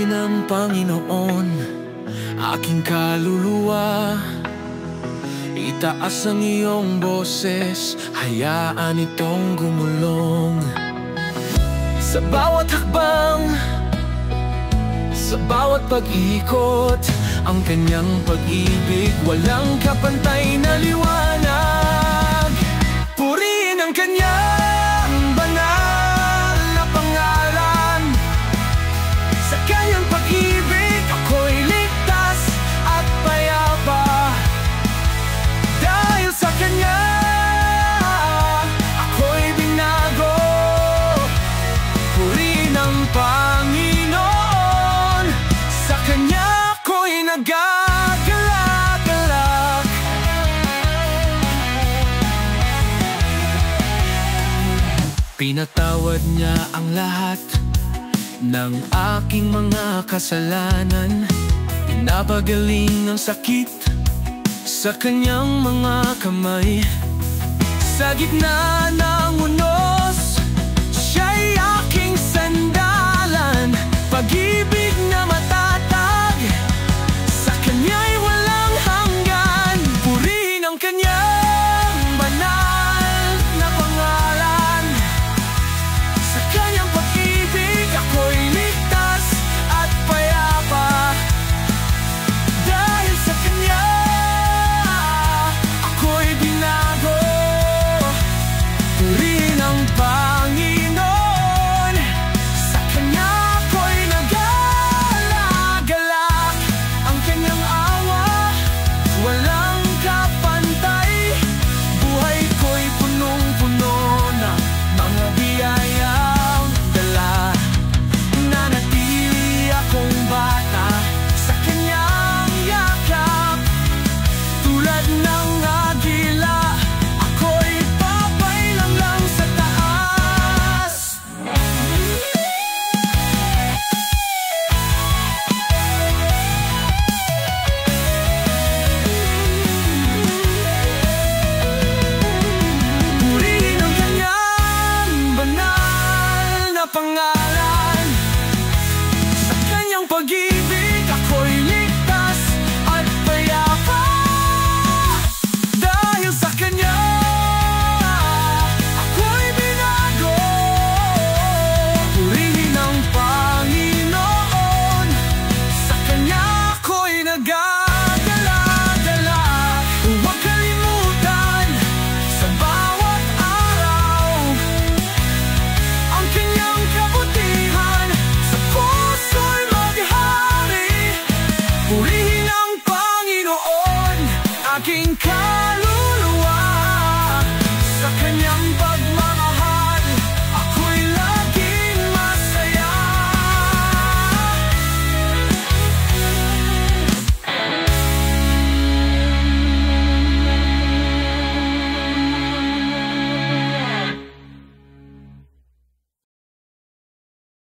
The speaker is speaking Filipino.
ng Panginoon aking kaluluwa. Itaas ang iyong boses, hayaan itong gumulong. Sa bawat hakbang, sa bawat pag-ikot, ang kanyang pag-ibig walang kapantay na liwanag. Purihin ang kanyang banal na pangalan. Sa kanyang pag-ibig ako'y ligtas at payapa. Dahil sa kanya ako'y binago. Purihin ang Panginoon, sa kanya ako'y nagagalak-galak. Pinatawad niya ang lahat ng aking mga kasalanan. Pinapagaling ang sakit sa kanyang mga kamay. Sa gitna na